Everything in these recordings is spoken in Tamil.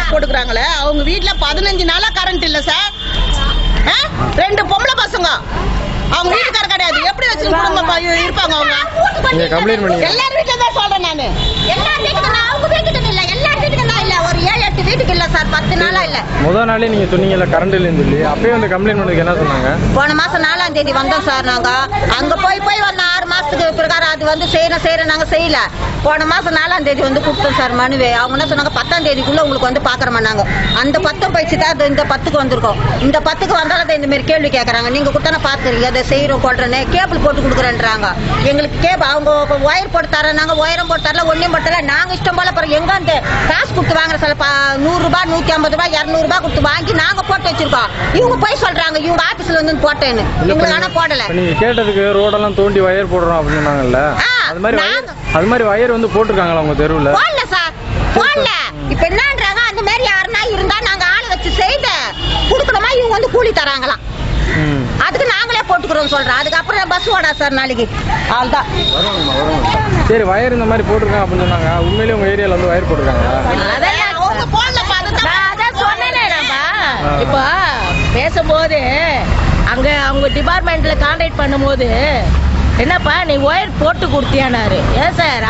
ஒயர் போட்டுக்கிறாங்களே அவங்க வீட்டுல 15 நாளா கரண்ட் இல்ல சார். 2 பொம்பளை பசங்க அவங்க வீட்டுக்கார கிடையாது. எப்படி வச்சு குடும்பம் இருப்பாங்க அவங்க? எல்லார் வீட்டுல தான் சொல்றேன் நானு. எல்லார் வீட்டுக்கு அவங்க வீட்டுக்கு இல்ல, எல்லார் வீட்டுக்கு தான் இல்ல. ஒரு 7-8 வீட்டுக்கு இல்ல சார். 10 நாளா இல்ல. முதல் நாளே நீங்க சொன்னீங்கல்ல கரண்ட் இல்லன்னு சொல்லி, அப்பயே வந்து கம்ப்ளைண்ட் பண்ணதுக்கு என்ன சொன்னாங்க? போன மாசம் 4ஆம் தேதி வந்தோம் சார். நாங்க அங்க போய் வந்த 6 மாசத்துக்கு பிரகாரம் அது வந்து செய்யற நாங்க செய்யல. போன மாசம் 4ஆம் தேதி வந்து கொடுத்தோம் சார் மனுவே. அவங்க என்ன சொன்னாங்க 10ஆம் தேதிக்குள்ள உங்களுக்கு வந்து பாக்குறோம்னாங்க. அந்த 10 போயிடுச்சு தான் இந்த 10க்கு வந்திருக்கோம். இந்த 10க்கு வந்தாலும் இந்த மாதிரி கேள்வி கேட்கறாங்க. நீங்க கொடுத்தானே பாத்துறீங்க, அதை செய்யறோம் கொள்றேன்னு கேபிள் போட்டு கொடுக்குறேன்றாங்க. எங்களுக்கு கேபிள் அவங்க ஒயர் போட்டு தரேன், நாங்க ஒயரம் போட்டு தரல, ஒன்னையும் போட்டு தரல. நாங்க இஷ்டம் போல பிறகு எங்க அந்த காசு கொடுத்து வாங்குற சில 100 ரூபாய் 150 ரூபாய் 200 ரூபாய் கொடுத்து வாங்கி நாங்க போட்டு வச்சிருக்கோம். இவங்க போய் சொல்றாங்க இவங்க ஆபீஸ்ல வந்து போட்டேன்னு. எங்களுக்கு ஆனா போடல. நீங்க கேட்டதுக்கு ரோடெல்லாம் தோண்டி வயர் போடுறோம் அப்படின்னு சொன்னாங்கல்ல, அது மாதிரி வயர் வந்து போட்டுருக்காங்களா உங்க தெருவுல? போடல சார், போடல. இப்ப என்னன்றாங்க அந்த மாதிரி யாருன்னா இருந்தா நாங்க ஆளை வச்சு செய்த குடுக்கணுமா, இவங்க வந்து கூலி தராங்களாம். அதுக்கு நாங்களே போட்டுக்கிறோம் சொல்றோம். அதுக்கப்புறம் பஸ் ஓடா சார் நாளைக்கு. அவ்வளவுதான். சரி, வயர் இந்த மாதிரி போட்டிருக்காங்க அப்படின்னு சொன்னாங்க. உண்மையிலேயே உங்க ஏரியால வந்து வயர் போட்டிருக்காங்களா? அவங்க போடல. அதான் சொன்னேனே இப்ப பேசும்போது அங்க அவங்க டிபார்ட்மெண்ட்ல கான்டாக்ட் பண்ணும்போது என்னப்பா நீ ஒயர் போட்டு கொடுத்தியானாரு. ஏன் சார்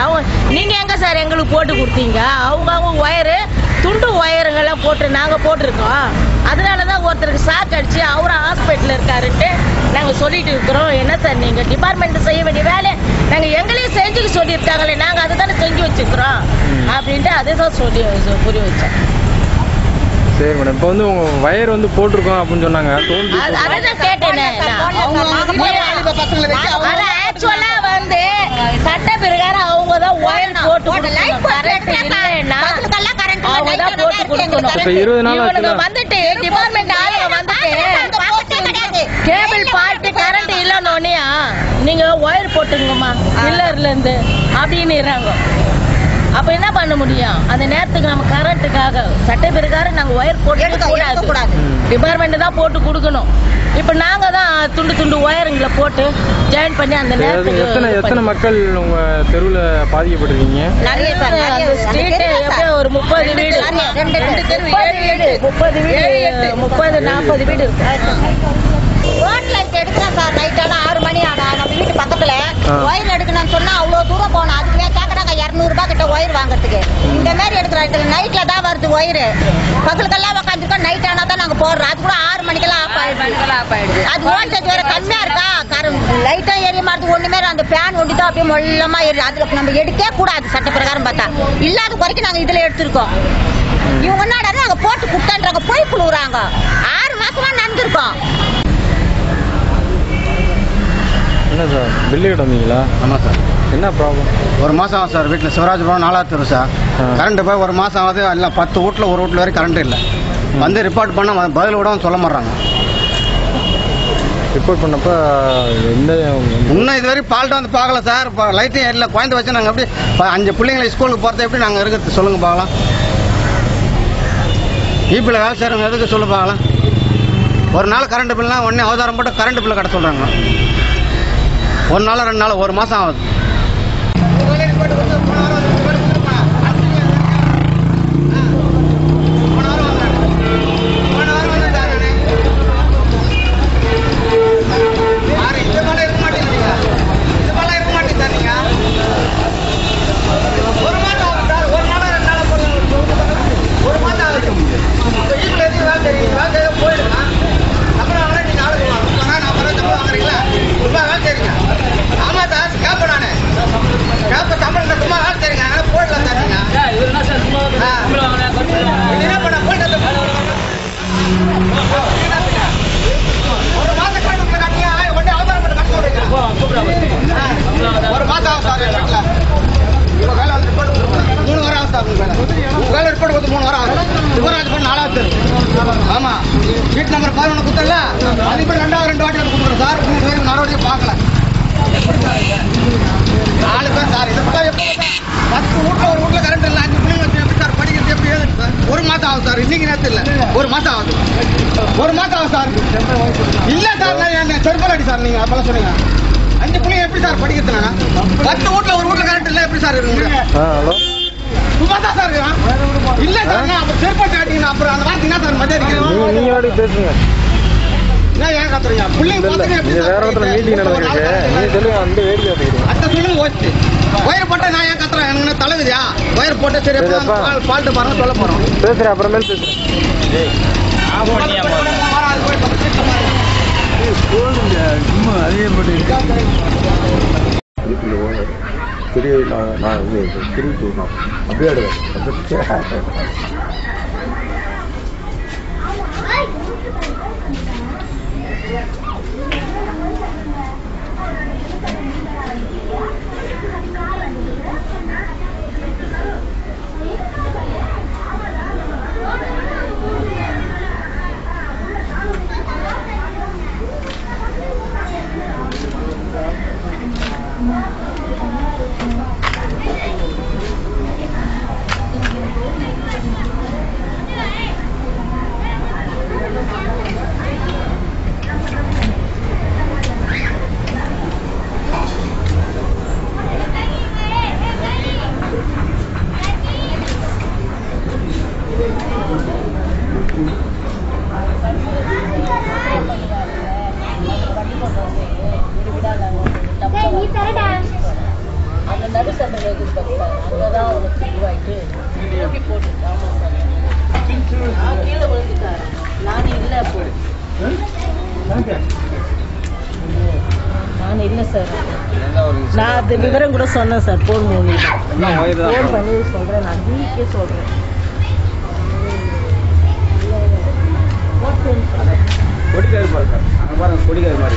நீங்க எங்க சார் எங்களுக்கு போட்டு கொடுத்தீங்க? அவங்க ஒயரு துண்டு ஒயருங்கெல்லாம் போட்டு நாங்க போட்டிருக்கோம். அதனாலதான் ஒருத்தருக்கு ஷாக் அடிச்சு அவரும் ஹாஸ்பிட்டல் இருக்காருன்ட்டு நாங்க சொல்லிட்டு இருக்கிறோம். என்ன சார் நீங்க டிபார்ட்மெண்ட் செய்ய வேண்டிய வேலை நாங்க எங்களையும் செஞ்சுக்க சொல்லியிருக்காங்களே, நாங்க அதை தானே செஞ்சு வச்சுக்கிறோம் அப்படின்ட்டு அதுதான் சொல்லி புரிய வச்சோம். சரி மேடம், இப்போ வந்து உங்க வயர் வந்து போட்டிருக்கோம் அப்படின்னு சொன்னாங்க. அதான் கேட்டேன். ஆக்சுவலா வந்து சட்ட பிரகாரம் அவங்க தான் ஒயர் போட்டு வந்துட்டு டிபார்ட்மெண்ட் ஆளுங்க வந்துட்டு கேபிள் பாட்டு கரண்ட் இல்லன்னு நீங்க ஒயர் போட்டுங்கம்மா பில்லர்ல இருந்து அப்படின்னு. அப்ப என்ன பண்ண முடியும்? அந்த நேரத்துக்கு நம்ம கரண்ட்டுக்காக சட்ட பிரகாரம் நாங்க ஒயர் போட்டு கூடாது, டிபார்ட்மெண்ட் தான் போட்டு கொடுக்கணும். இப்ப நாங்க தான் துண்டு ஒயருங்களை போட்டு ஜாயின் பண்ணி அந்த நேரத்துக்கு. எத்தனை மக்கள் உங்க தெருவுல பாதிக்கப்பட்டிருக்கீங்க? ஒரு 30 வீடு 30-40 வீடு இருக்கு. ரோட்ல எடுக்கலாம் சார். நைட்டான 6 மணி ஆனா நம்ம வீட்டு பக்கத்துல ஒயர் எடுக்கணும்னு சொன்னா அவ்வளவு தூரம் போனோம். அதுக்குள்ளே கேக்குறாங்க 200 ரூபாய் கிட்ட ஒயர் வாங்குறதுக்கு. இந்த மாதிரி எடுக்கிற நைட்ல தான் வருது ஒயரு. பகலுக்கெல்லாம் உட்காந்துருக்கோம். நைட் ஆனா தான் நாங்க போடுறோம். அது கூட 6 மணிக்கெல்லாம் ஆஃப் ஆயிடுது. அது வோல்டேஜ் வேற கம்மியா இருக்கா, லைட்டா ஏரிய மாதிரி ஒண்ணுமே அந்த ஃபேன் ஒண்டி தான் அப்படியே மொல்லமா ஏறி. அதுல நம்ம எடுக்கவே கூடாது சட்ட பிரகாரம் பார்த்தா. இல்லாத குறைக்கு நாங்க இதுல எடுத்திருக்கோம். இவங்க என்னடா நாங்க போட்டு குட்டான்றாங்க, போய் புழுவுறாங்க. 6 மாசமா நடந்திருக்கோம். என்ன சார் பில்லு கிடந்தீங்களா? ஆமாம் சார். என்ன ப்ராப்ளம்? ஒரு மாதம் ஆகும் சார். வீட்டில் சிவராஜபுரம் 4ஆவது தெரு சார். கரண்ட் போய் ஒரு மாதம் ஆகுது. இல்லை 10 வீட்டில் ஒரு வீட்டில் வரைக்கும் கரண்ட் இல்லை. வந்து ரிப்போர்ட் பண்ண பதில் விட சொல்ல மாட்டாங்க. ரிப்போர்ட் பண்ணப்போ இன்னும் இது வரைக்கும் பால்ட்ட வந்து பார்க்கல சார். இப்போ லைட்டும் ஏறல. குழந்தை வச்சு நாங்கள் எப்படி 5 பிள்ளைங்களை ஸ்கூலுக்கு போகிறத எப்படி நாங்கள் இருக்கிறது சொல்லுங்க பார்க்கலாம். ஈபியில் வேலை செய்கிறவங்க எதுக்கு சொல்லு பார்க்கலாம். ஒரு நாள் கரண்ட் பில்லாம் உடனே அவதாரம் போட்டு கரண்ட் பில்லை கட்ட சொல்கிறாங்க. 1 நாள் 2 நாள் 1 மாதம் ஆகுது. ஆமா, வீட்டு நம்பர் 11 குத்தல. அது இப்ப 2 வாட்டி கொடுக்குறோம் சார். இன்னும் நடவடிக்கை பார்க்கல. 4 பேர் சார். இது 10 வீட்டுல ஒரு வீட்டுல கரண்ட் இல்லை. 5 பிள்ளைங்க எப்படி சார் படிக்கிறது? எப்படி ஏது சார்? 1 மாதம் ஆகும் சார். இன்னைக்கு நேரத்து இல்ல, 1 மாதம் ஆகுது. 1 மாதம் ஆகும் சார். இல்ல சார், நான் செருப்பலாடி சார். நீங்க அப்பெல்லாம் சொன்னீங்க 5 பிள்ளைங்க எப்படி சார் படிக்கிறது? 10 வீட்டுல ஒரு வீட்டுல கரண்ட் இல்லை எப்படி சார் இருக்கு? ஹலோ சும்மா தான் சார் இருக்கிறான். இல்ல சார் அப்புறம் செருப்பாட்டு ஆட்டிங்கன்னா அப்புறம் அந்த வார்த்தை என்ன சார் மதியம் அடிக்கிறீங்க? நீங்க வாட்டுக்கு பேசுங்க. என்ன ஏன் கத்துறீங்க? பிள்ளைங்க பார்த்துட்டு எப்படி வேற இடத்துல மீட்டிங் நடந்திருக்கு. நீங்க சொல்லுங்க அந்த வேடிக்கை பார்த்துக்கிறீங்க. அத்தை சொல்லுங்க ஓச்சு. ஒயர் போட்டா நான் ஏன் கத்துறேன்? எனக்கு என்ன தலைவிதியா? ஒயர் போட்டா சரி ஃபால்ட்டு பாருங்க சொல்ல போறோம். பேசுறேன் அப்புறமேல் பேசுறேன். அதே போட்டு நான் திருப்பி அப்படியே அந்த நடுசண்டை அங்கதான் அவனுக்கு இதுவாயிட்டு தூக்கி போட்டு கீழே விழுந்துட்டாரு. நான் இல்லை அப்போ நான் இல்லை சார். நான் அது விவரம் கூட சொன்னேன் சார். ஃபோன் பண்ணி சொல்றேன். நான் வீக்கே சொல்றேன். கொடிக்காது பாருங்க, கொடிக்காது மாதிரி